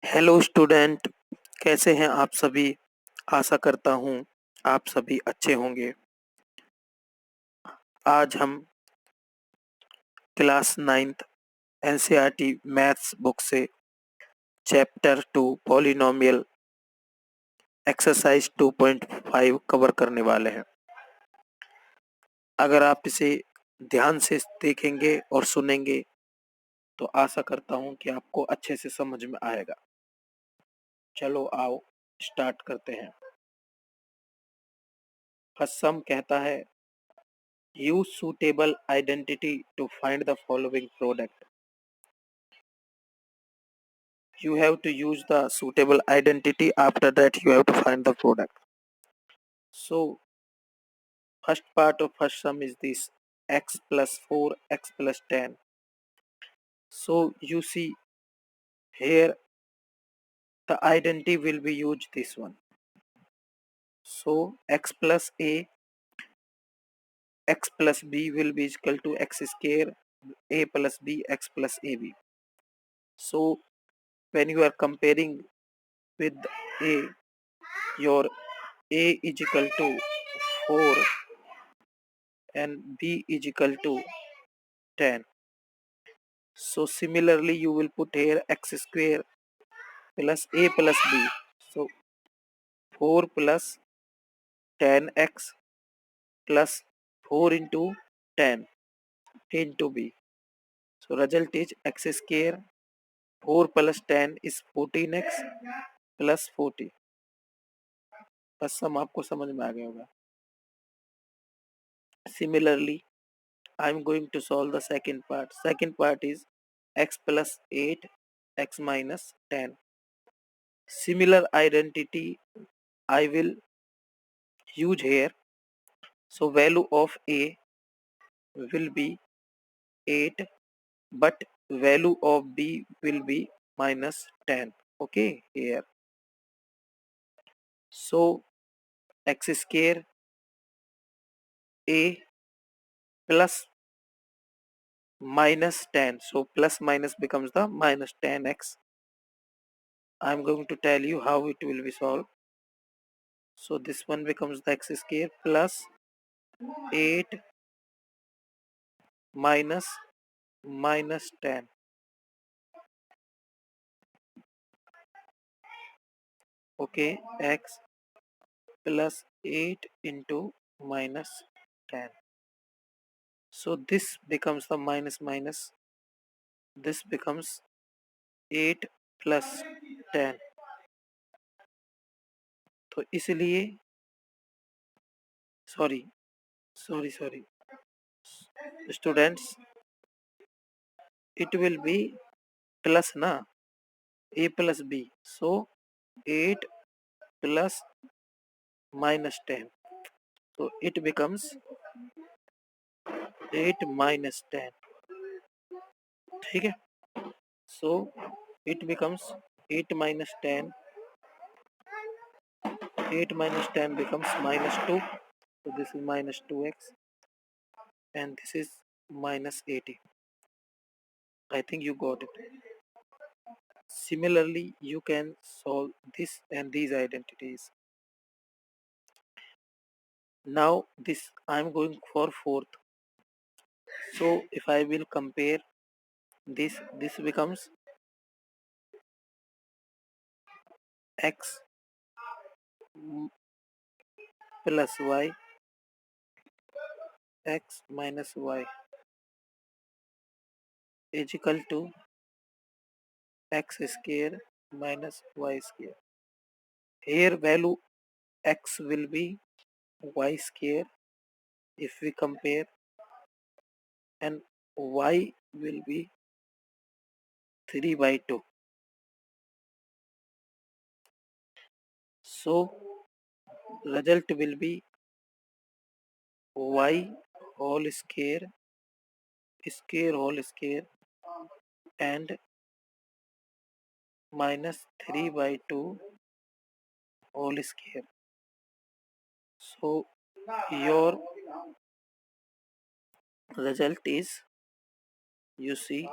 Hello student, कैसे हैं आप सभी? आशा करता हूँ आप सभी अच्छे होंगे। आज हम class 9th NCERT maths book से चैप्टर 2 पॉलिनोमियल एक्सरसाइज 2.5 कवर करने वाले हैं। अगर आप इसे ध्यान से देखेंगे और सुनेंगे तो आशा करता हूँ कि आपको अच्छे से समझ में आएगा। चलो आओ स्टार्ट करते हैं। फर्स्ट सम कहता है use suitable identity to find the following product. You have to use the suitable identity. After that you have to find the product. So first part of first sum is this: x plus 4 x plus 10. So you see here the identity will be used this one. So x plus a x plus b will be equal to x square a plus b x plus ab. So when you are comparing with a, your a is equal to 4 and b is equal to 10. So similarly you will put here x square plus a plus b. So 4 plus 10x plus 4 into 10 into b. So result is x square 4 plus 10 is 14x plus 40. बस सम आपको समझ में आ गया होगा. Similarly I'm going to solve the second part. Second part is x plus 8 x minus 10. Similar identity I will use here. So value of a will be 8 but value of b will be minus 10. Okay, here. So x square a plus minus 10. So plus minus becomes the minus 10x. I'm going to tell you how it will be solved. So this one becomes the x square plus 8 minus minus 10. Okay, x plus 8 into minus 10. So this becomes the minus minus. This becomes 8 plus 10. तो इसलिए sorry students, it will be plus na a plus b. So 8 plus minus 10. So it becomes 8 minus 10. ठीक है. So it becomes 8 minus 10. 8 minus 10 becomes minus 2. So this is minus 2x and this is minus 80. I think you got it. Similarly, you can solve this and these identities. Now this I am going for fourth. So if I will compare this becomes x plus y x minus y is equal to x square minus y square. Here value x will be y square if we compare, and y will be 3 by 2. So result will be y whole square whole square and minus 3 by 2 whole square. So your result is, you see,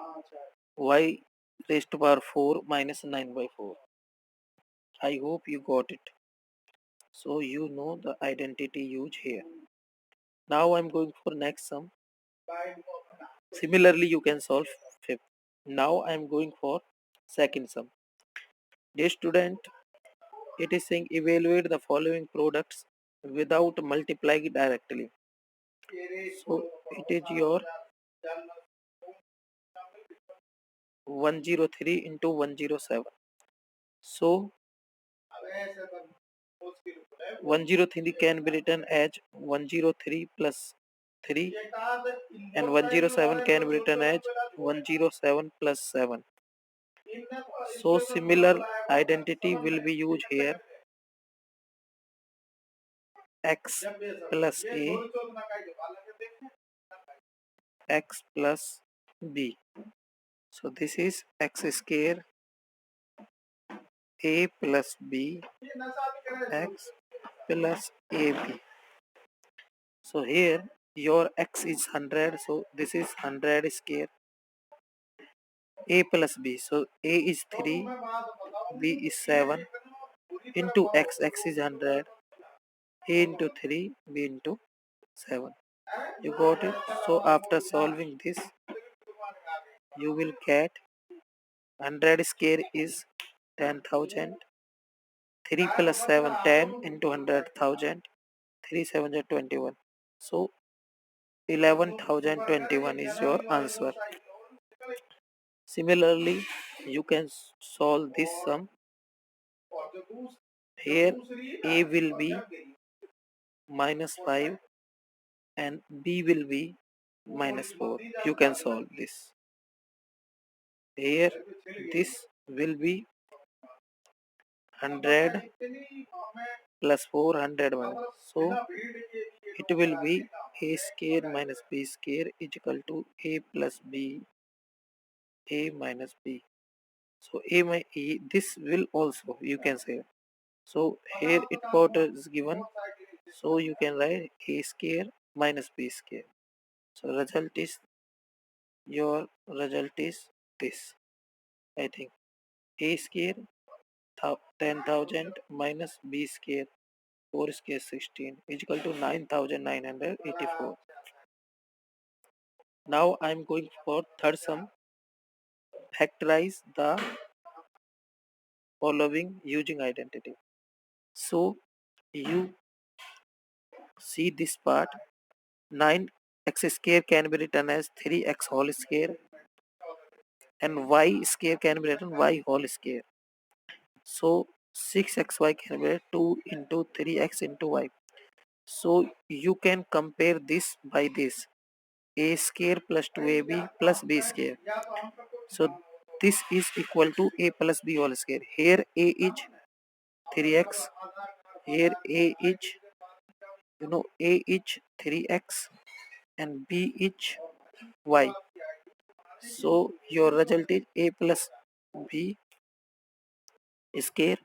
y raised to power 4 minus 9 by 4. I hope you got it. So you know the identity used here. Now I'm going for next sum. Similarly, you can solve fifth. Now I'm going for second sum. Dear student, it is saying evaluate the following products without multiplying directly. So it is your 103 into 107. So 103 can be written as 103 plus 3 and 107 can be written as 107 plus 7. So similar identity will be used here, x plus a, x plus b. So this is x square a plus b, x plus ab. So here your x is 100, so this is 100 square a plus b. So a is 3, b is 7 into x, x is 100, a into 3, b into 7. You got it? So after solving this, you will get 100 square is 10,000. 3 plus 7, 10 into 100,000. 3 7 are 21. So 11,021 is your answer. Similarly, you can solve this sum. Here a will be minus 5 and b will be minus 4. You can solve this. Here this will be 100 plus 401. So it will be a square minus b square is equal to a plus b, a minus b. So this will also you can say. So here it what is given. So you can write a square minus b square. So result is this. I think a square 10,000 minus b square 4 square 16 is equal to 9,984. Now I am going for third sum. Factorize the following using identity. So you see this part 9x square can be written as 3x whole square and y square can be written y whole square. So 6xy can be written 2 into 3x into y. So you can compare this by this a square plus 2ab plus b square. So this is equal to a plus b whole square. Here a is 3x. Here a is a is 3x and b is y. So your result is a plus b square.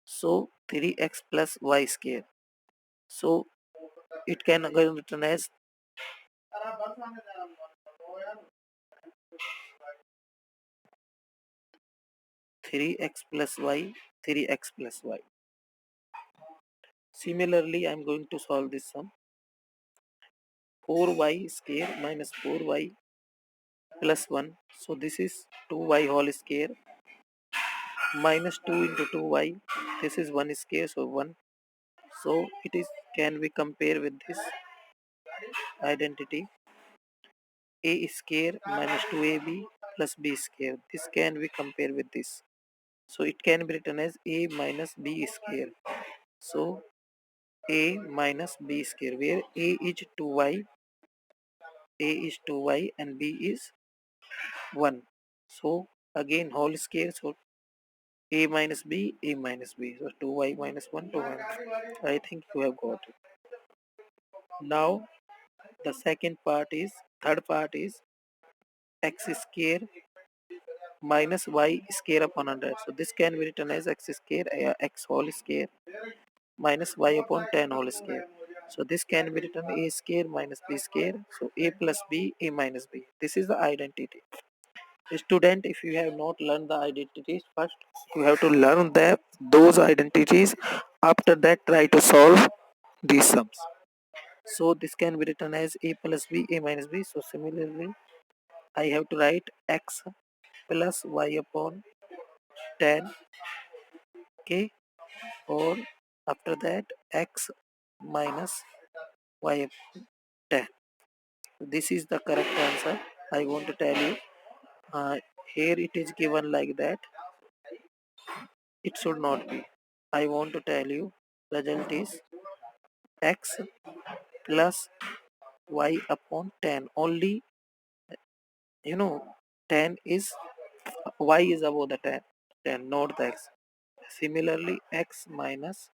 So 3x plus y square. So it can be written as 3x plus y, 3x plus y. Similarly, I am going to solve this sum. 4y square minus 4y plus 1. So this is 2y whole square minus 2 into 2y. This is 1 square, so 1. So it is can we compare with this identity a square minus 2ab plus b square. This can we compare with this. So it can be written as a minus b square. So a minus b square where a is 2y, a is 2y and b is 1. So again whole square. So a minus b, a minus b. So 2y minus 1, 2y. I think you have got it. Now the third part is x square minus y square upon 100. So this can be written as x square x whole square minus y upon 10 whole square. So this can be written a square minus b square. So a plus b, a minus b. This is the identity. Student, if you have not learned the identities first, you have to learn those identities. After that, try to solve these sums. So this can be written as a plus b, a minus b. So similarly, I have to write x plus y upon 10, okay, or after that x minus y upon 10. This is the correct answer. I want to tell you. Uh, Here it is given like that. It should not be. I want to tell you. Result is x plus y upon 10. Only, you know, 10 is y is above the 10, 10, not the x. Similarly, x minus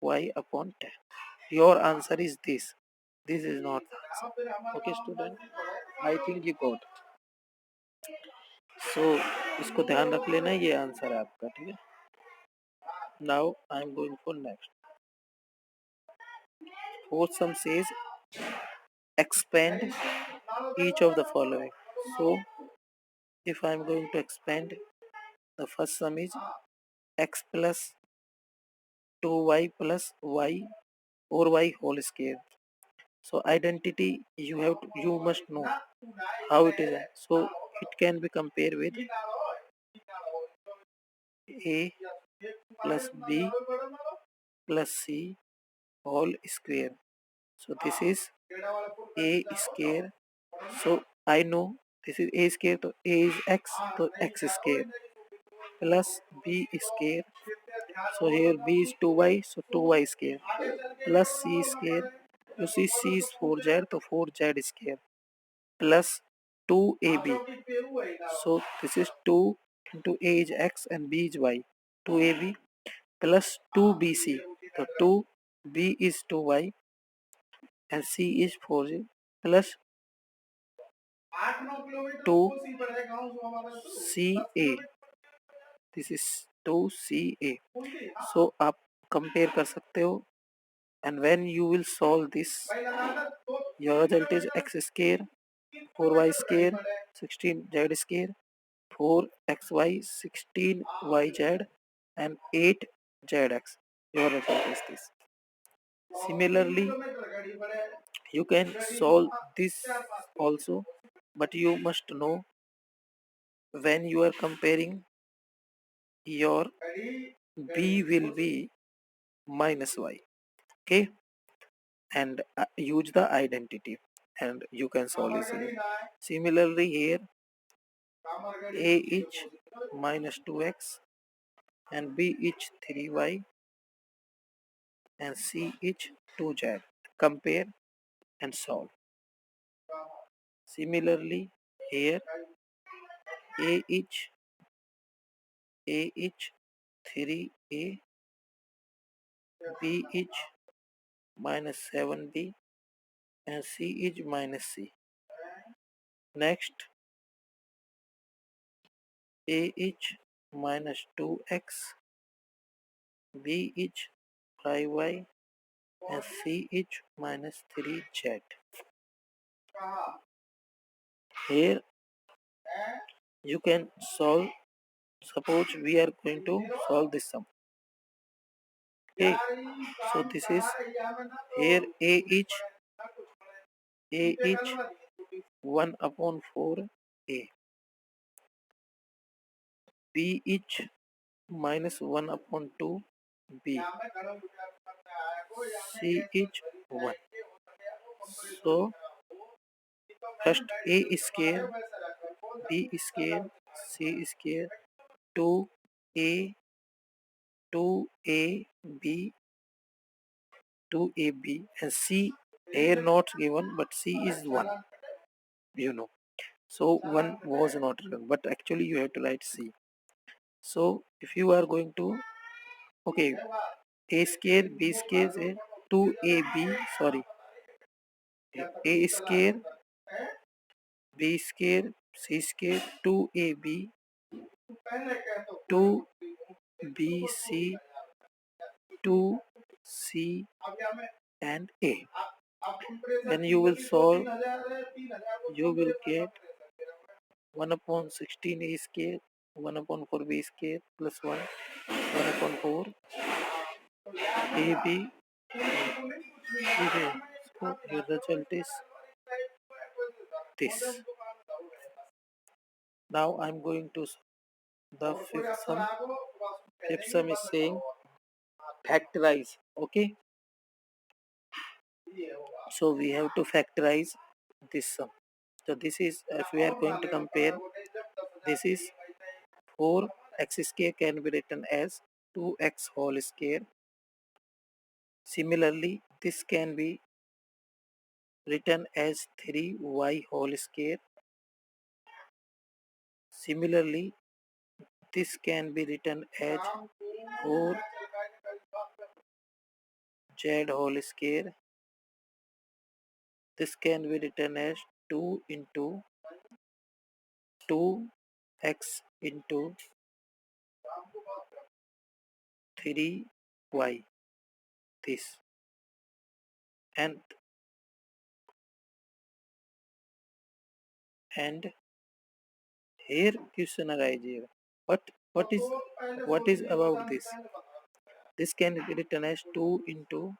y upon 10. Your answer is this. This is not the answer. Okay, student. I think you got. So इसको ध्यान रख लेना, ये answer है आपका, ठीक है. Now I am going for next. Fourth sum says expand each of the following. So if I am going to expand, the first sum is x plus 2y plus y or y whole square. So identity you must know how it is. So it can be compared with a plus b plus c whole square. So this is a square. So I know this is a square. So a is x. So x square plus b square. So here b is 2y. So 2y square plus c square. You see c is 4z. So 4z square plus 2ab. So this is 2 into a is x and b is y. 2ab plus 2bc. So 2b is 2y and c is 4z plus 2ca. This is 2ca. So आप compare कर सकते हो, and when you will solve this, your result is x square 4y square 16z square 4xy 16yz and 8zx. Your result is this. Similarly, you can solve this also, but you must know when you are comparing, your b will be minus y, okay, and use the identity and you can solve easily. Similarly, here a is minus 2x and b is 3y and c is 2z. Compare and solve. Similarly, here a is 3a, b is minus 7b and c is minus c. Next, a is minus 2x, b is 5y and c is minus 3z. Here you can solve. Suppose we are going to solve this sum. Okay, so this is here a is 1 upon 4a, b is minus 1 upon 2b, c is 1. So first a is square, b is square, c is square, 2a 2ab 2ab and c here not given, but c is 1, you know. So 1 was not written, but actually you have to write c. So if you are going to, okay, a square b square is 2ab, sorry, a square b square c square 2ab 2bc 2c and a. When you will solve, you will get 1/16 a square 1/4 b square plus 1/4 ab ab. So your result is this. Now I'm going to the fifth sum. Fifth sum is saying factorize. Okay, so we have to factorize this sum. So this is, if we are going to compare, this is 4x square can be written as 2x whole square. Similarly, this can be written as 3y whole square. Similarly, this can be written as 4z whole square. This can be written as 2 into 2x into 3y. This, and here question arises. What is about this? This can be written as 2 into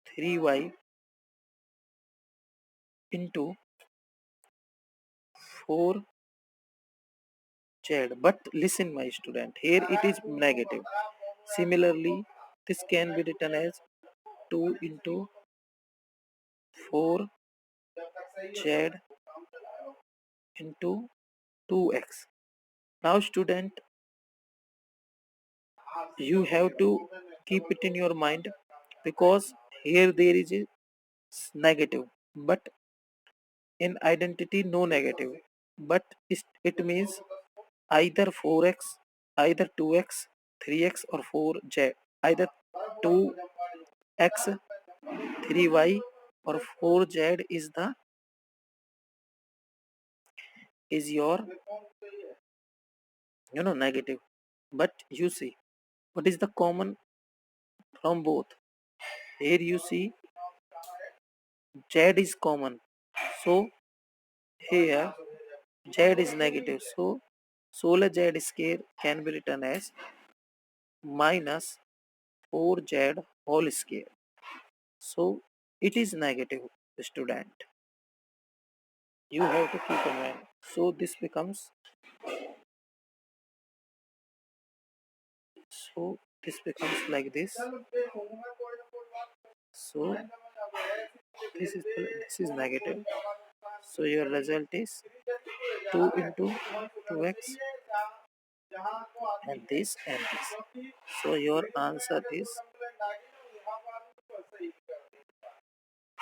3y into 4z. But listen, my student, here it is negative. Similarly, this can be written as 2 into 4z into 2x. Now, student, you have to keep it in your mind, because here there is a negative, but in identity no negative, but it means either 4x, either 2x, 3x or 4z, either 2x, 3y or 4z is your negative. But you see, what is the common from both? Here you see z is common, so here z is negative, so solar z square can be written as minus 4z whole square. So it is negative, student. You have to keep in mind. So this becomes, like this. So this is negative. So your result is 2 into 2x and this. So your answer is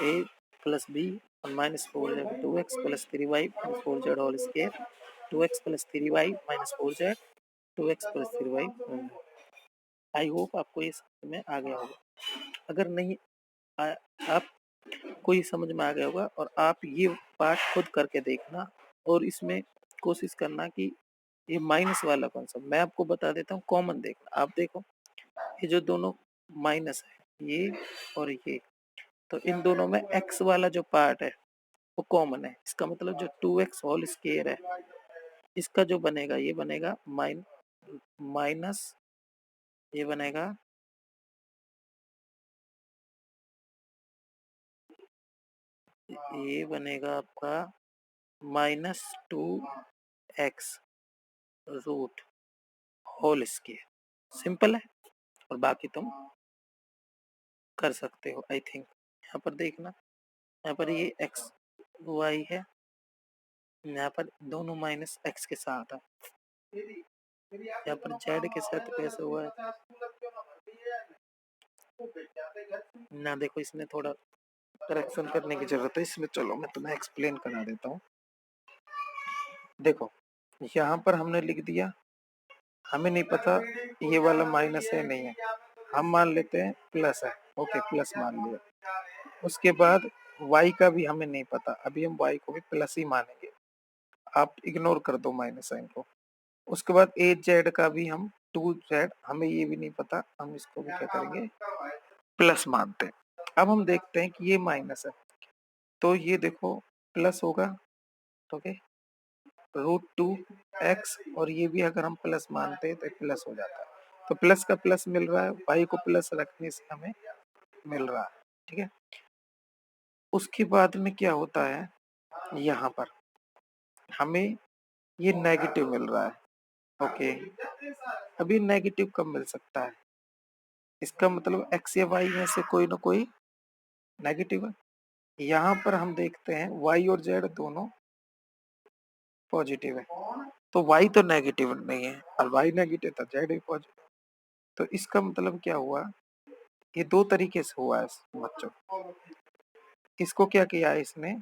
a plus b on minus 4z 2x plus 3y minus 4z whole square 2x plus 3y minus 4z 2x plus 3y. I hope आपको ये समझ में आ गया होगा। अगर नहीं आप को ये समझ में आ गया होगा, और आप ये पार्ट खुद करके देखना और इसमें कोशिश करना कि ये माइनस वाला कॉन्सेप्ट मैं आपको बता देता हूँ, कॉमन देखना। आप देखो, ये जो दोनों माइनस है, ये और ये, तो इन दोनों में x वाला जो पार्ट है वो कॉमन है। इसका मतलब जो 2x होल स्क्वायर है, इसका जो बनेगा, ये बनेगा माइनस, ये बनेगा आपका -2x root whole square. Simple है, और बाकी तुम कर सकते हो। आई थिंक यहाँ पर देखना, यहाँ पर ये x y है, यहाँ पर दोनों माइनस x के साथ है, यहाँ पर z के साथ कैसे हुआ है ना। देखो, इसमें थोड़ा करेक्शन करने की जरूरत है इसमें। चलो मैं तुम्हें एक्सप्लेन करा देता हूँ। देखो, यहाँ पर हमने लिख दिया, हमें नहीं पता ये वाला माइनस है नहीं है, हम मान लेते हैं प्लस है। ओके, प्लस मान लिया। उसके बाद y का भी हमें नहीं पता, अभी हम y को भी प्लस ही मानेंगे। आप इग्नोर कर दो माइनस साइन को। उसके बाद ए जेड का भी हम 2z, हमें ये भी नहीं पता, हम इसको भी क्या करेंगे, प्लस मानते हैं। अब हम देखते हैं कि ये माइनस है, तो ये देखो प्लस होगा, ओके। √2x, और ये भी अगर हम प्लस मानते हैं तो प्लस हो जाता है, तो प्लस का प्लस मिल रहा है, y को प्लस रखने से हमें मिल रहा है। ठीक है, उसके बाद में क्या होता है, यहाँ पर हमें ये नेगेटिव मिल रहा है। ओके, अभी नेगेटिव कब मिल सकता है, इसका मतलब x या y में से कोई ना कोई नेगेटिव है। यहाँ पर हम देखते हैं y और z दोनों पॉजिटिव है, तो y तो नेगेटिव नहीं है, और y नेगेटिव था z भी पॉजिटिव, तो इसका मतलब क्या हुआ, ये दो तरीके से हुआ है बच्चों। इसको क्या किया है इसने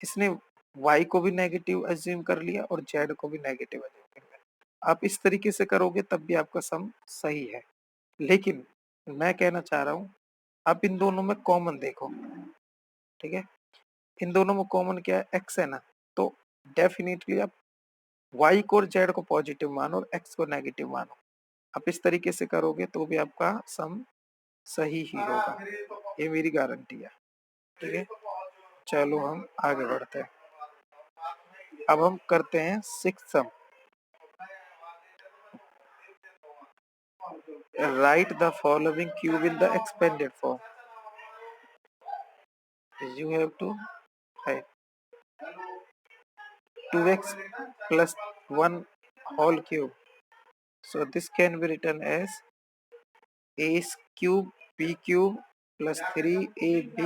इसने y को भी नेगेटिव अज्यूम कर लिया और z को भी नेगेटिव अज्यूम कर लिया। आप इस तरीके से करोगे तब भी आपका सम सही है, लेकिन मैं कहना चाह रहा हूँ आप इन दोनों में कॉमन देखो। ठीक है, इन दोनों में कॉमन क्या है, x है ना, तो डेफिनेटली आप y को और z को पॉजिटिव मानो और x को नेगेटिव मानो। आप इस तरीके से करोगे तो भी आपका सम सही ही होगा, ये मेरी गारंटी है। ठीक है, चलो हम आगे बढ़ते हैं। अब हम करते हैं sixth sum. Write the following cube in the expanded form. You have to write 2x plus 1 whole cube. So this can be written as a cube b cube plus 3ab,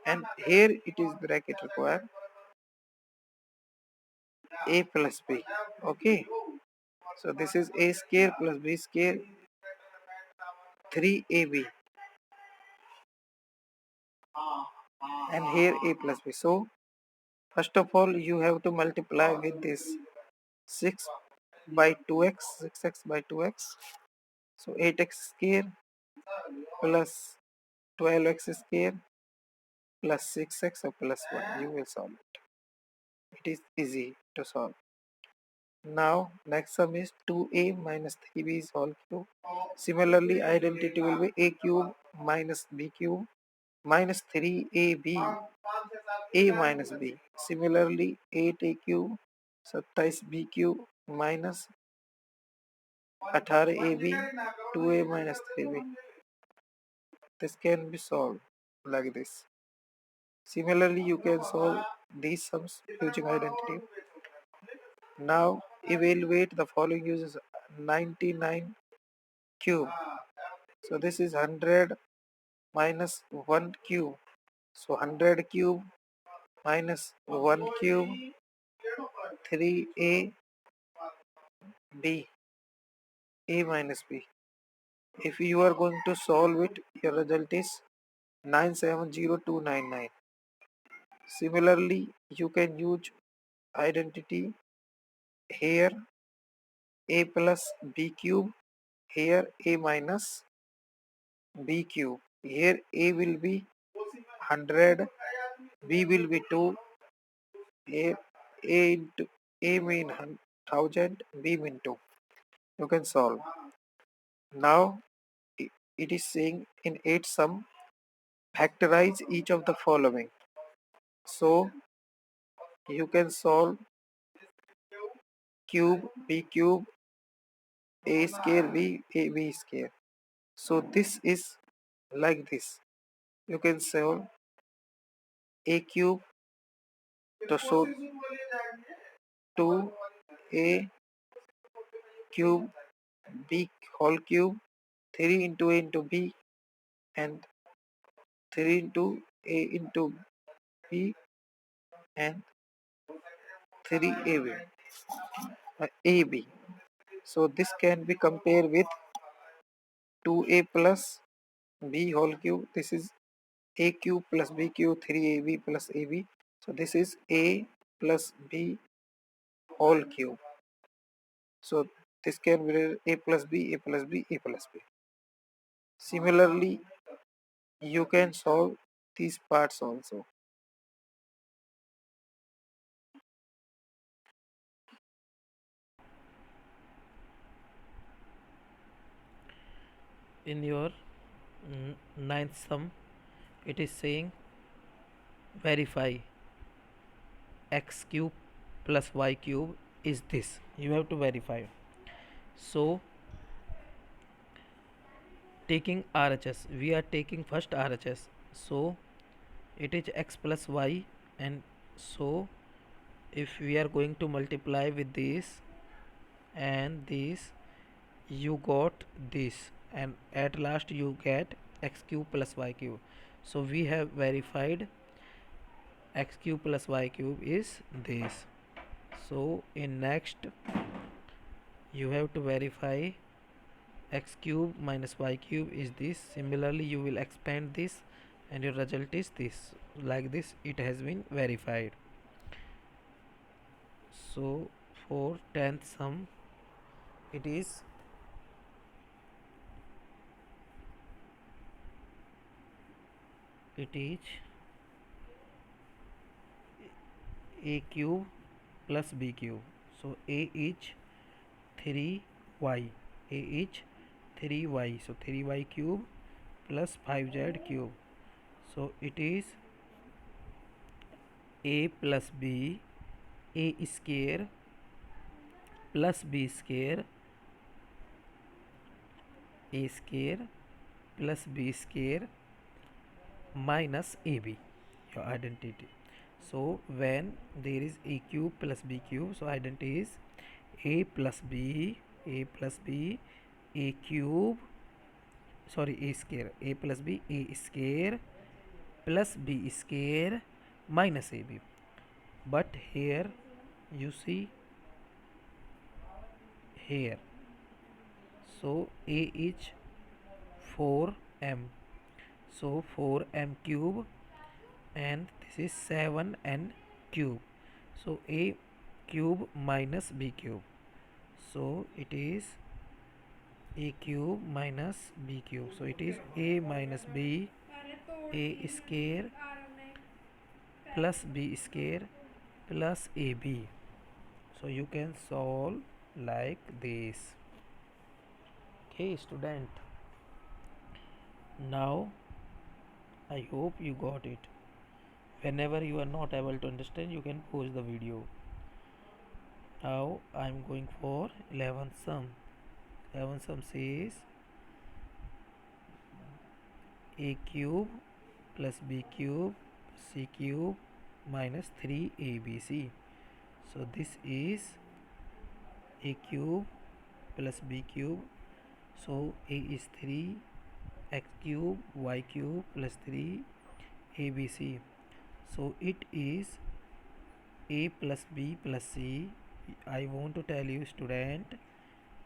and here it is bracket required a plus b. Okay, so this is a square plus b square 3ab, and here a plus b. So first of all you have to multiply with this 6 by 2x, 6x by 2x, so 8x square plus 12x square plus 6x or plus 1. You will solve it. It is easy to solve. Now next sum is 2a minus 3b is whole cube. Similarly identity will be a cube minus b cube minus 3ab a minus b. Similarly 8a cube 27b cube minus 18ab 2a minus 3b. This can be solved like this. Similarly, you can solve these sums using identity. Now evaluate the following uses 99 cube. So this is 100 minus 1 cube. So 100 cube minus 1 cube 3a b, a minus b. If you are going to solve it, your result is 970299. Similarly, you can use identity here a plus b cube, here a minus b cube. Here a will be 100, b will be 2, a into a mean 1000, b mean 2. You can solve. Now it is saying in 8 sum, factorize each of the following. So you can solve cube b cube a square b a b square. So this is like this. You can solve a cube to so 2a cube b whole cube 3 into a into b and 3 into a into b and 3ab ab. So this can be compared with 2a plus b whole cube. This is a cube plus b cube 3ab plus ab. So this is a plus b whole cube. So this can be a plus b, a plus b, a plus b. Similarly, you can solve these parts also. In your ninth sum, it is saying verify x cube plus y cube is this. You have to verify. So taking RHS, we are taking first RHS. So it is x plus y, and so if we are going to multiply with this and this, you got this, and at last you get x cube plus y cube. So we have verified x cube plus y cube is this. So in next you have to verify x cube minus y cube is this. Similarly you will expand this and your result is this. Like this it has been verified. So for 10th sum it is a cube plus b cube. So a is 3y, a is 3y, so 3y cube plus 5z cube. So it is a plus b, a square plus b square, a square plus b square minus ab, your identity. So when there is a cube plus b cube, so identity is a plus b, a plus b, a cube, sorry, a square, a plus b, a square plus b square minus ab. But here you see here, so a is 4m, so 4m cube, and this is 7n cube. So a cube minus b cube, so it is a cube minus b cube, so it is a minus b, a square plus b square plus ab. So you can solve like this. Okay student, now I hope you got it. Whenever you are not able to understand, you can pause the video. Now I am going for 11th sum. 11th sum says a cube plus b cube c cube minus 3abc. So this is a cube plus b cube, so a is 3, x cube y cube plus 3 abc. So it is a plus b plus c. I want to tell you student,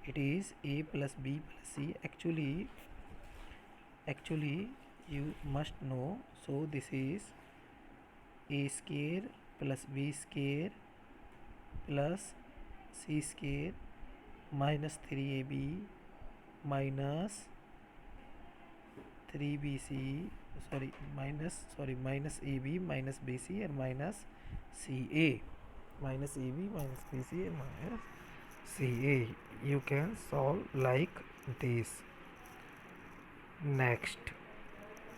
it is a plus b plus c. Actually you must know. So this is a square plus b square plus c square minus 3ab minus 3bc, minus ab minus bc and minus ca, minus ab minus bc and minus ca. You can solve like this. Next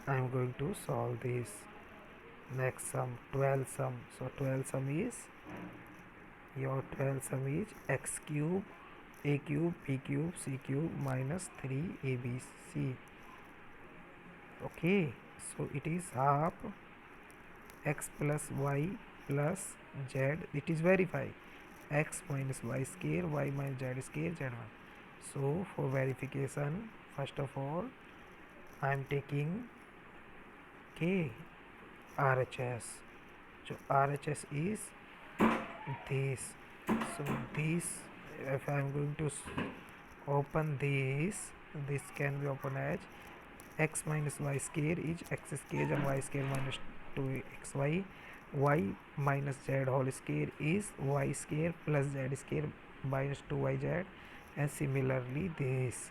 I am going to solve this next sum, 12th sum. So 12th sum is, your 12th sum is x cube, a cube, b cube, c cube minus 3abc. Okay, so it is half x plus y plus z. It is verified x minus y square, y minus z square, z1. So for verification, first of all I am taking RHS. So RHS is this. So this, if I am going to open this can be opened as x minus y square is x square and y square minus 2xy, y minus z whole square is y square plus z square minus 2yz, and similarly this.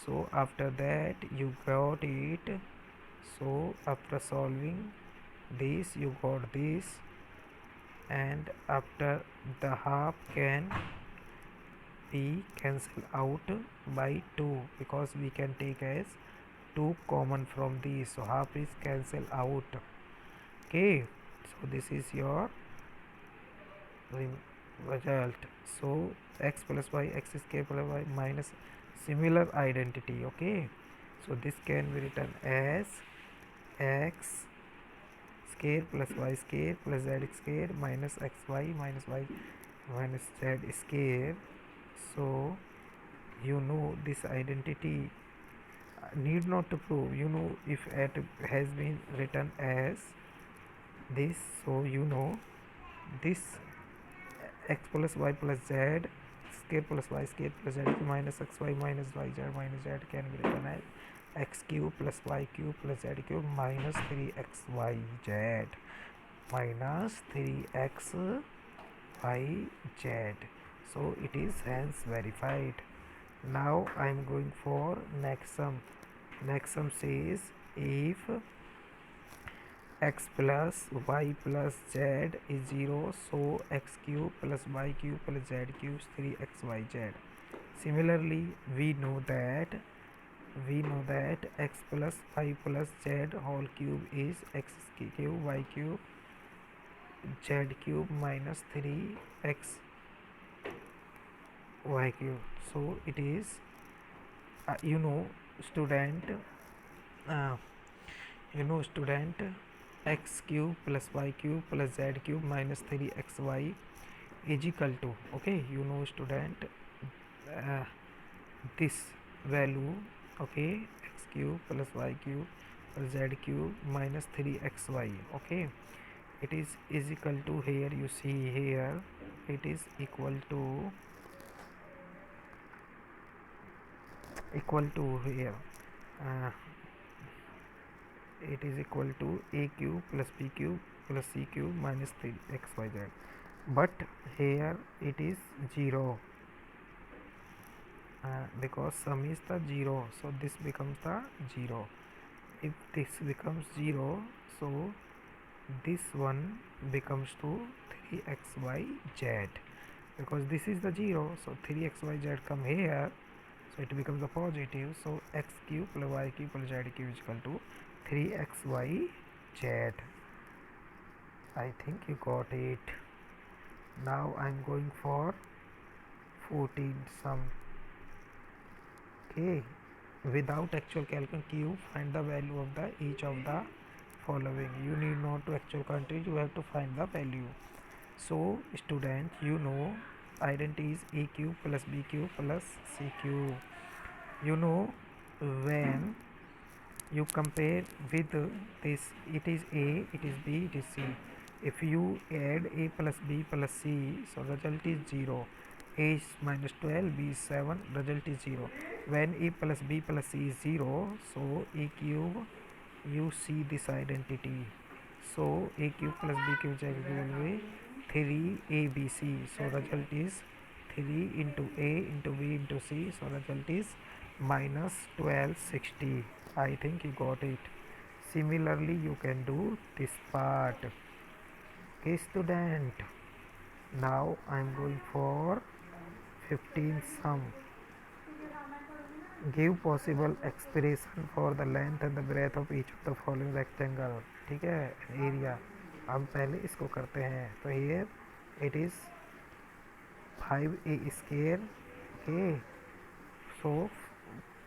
So after that you got it. So after solving this you got this, and after the half can be cancel out by 2 because we can take as 2 common from these, so half is cancel out. Okay, So this is your result. So x plus y, x square plus y minus similar identity. Okay, so this can be written as x square plus y square plus z square minus xy minus y minus z square. So you know this identity need not to prove, you know, if it has been written as this, so you know this x plus y plus z square plus y square plus z minus xy minus yz minus z can be written as x cube plus y cube plus z cube minus 3xyz minus 3xyz. So it is hence verified. Now I am going for next sum. Next sum says if x plus y plus z is 0, so x cube plus y cube plus z cube is 3xyz. Similarly, we know that x plus y plus z whole cube is x cube y cube z cube minus 3x y cube. So it is you know student x cube plus y cube plus z cube minus 3xy is equal to, okay, you know student this value, okay, x cube plus y cube plus z cube minus 3xy, okay, it is equal to, here you see here it is equal to here it is equal to a cube plus b cube plus c cube minus 3xyz, but here it is 0 because sum is the 0, so this becomes the 0. If this becomes 0, so this one becomes to 3xyz, because this is the 0, so 3xyz come here, so it becomes a positive, so x cube plus y cube plus z cube is equal to 3xyz. I think you got it. Now I am going for 14 sum. Okay, without actual calculation, Q find the value of the each of the following. You need not to actual country, you have to find the value. So student, you know identity is a cube plus b cube plus c cube. You know when you compare with this, it is a, it is b, it is c. If you add a plus b plus c, so result is 0. A is minus 12, b is 7, result is 0. When a plus b plus c is 0, so a cube, you see this identity, so a cube plus b cube will be 3abc, so result is 3 into a into b into c, so result is minus 1260. I think you got it. Similarly, you can do this part. Okay student, now I am going for 15 sum. Give possible expression for the length and the breadth of each of the following rectangle. ठीक है, area. हम पहले इसको करते हैं, तो here it is 5a square, okay, so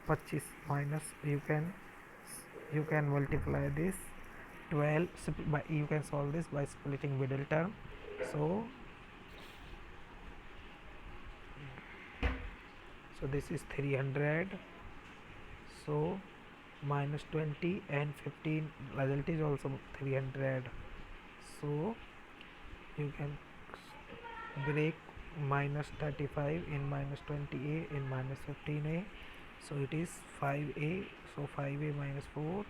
25 minus you can multiply this 12 by, you can solve this by splitting middle term, so this is 300, so minus 20 and 15, result is also 300, so you can break minus 35 in minus 20a in minus 15a, so it is 5a, so 5a minus 4,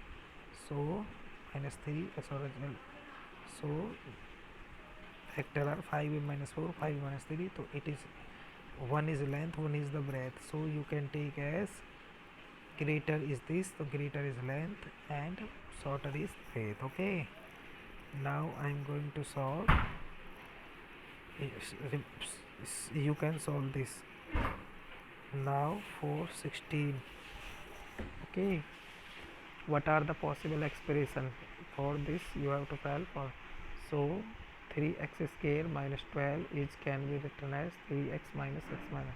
so minus 3, so factor are 5a minus 4, 5 minus 3, so it is one is length, one is the breadth, so you can take as greater is this, so greater is length and shorter is breadth. Okay, now I am going to solve. You can solve this now for 16. Okay, what are the possible expression for this? You have to solve for. So 3x square minus 12 is can be written as 3x minus x minus.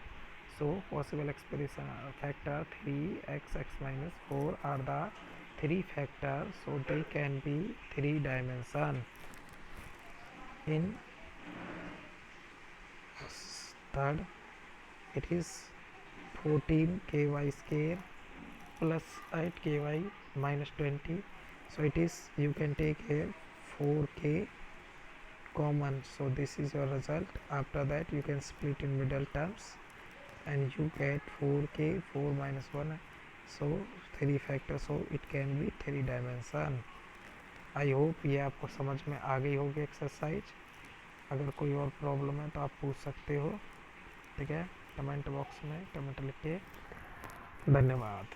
So possible expression factor 3x x minus 4 are the three factors, so they can be three dimension. In third, it is 14ky square plus 8ky minus 20. So it is, you can take here 4k common, so this is your result. After that you can split in middle terms and you get 4k 4 minus 1, so 3 factor, so it can be 3 dimension. I hope ये आपको समझ में आ गई होगी exercise. अगर कोई और problem है तो आप पूछ सकते हो, ठीक है, कमेंट बॉक्स में कमेंट लिख के। धन्यवाद।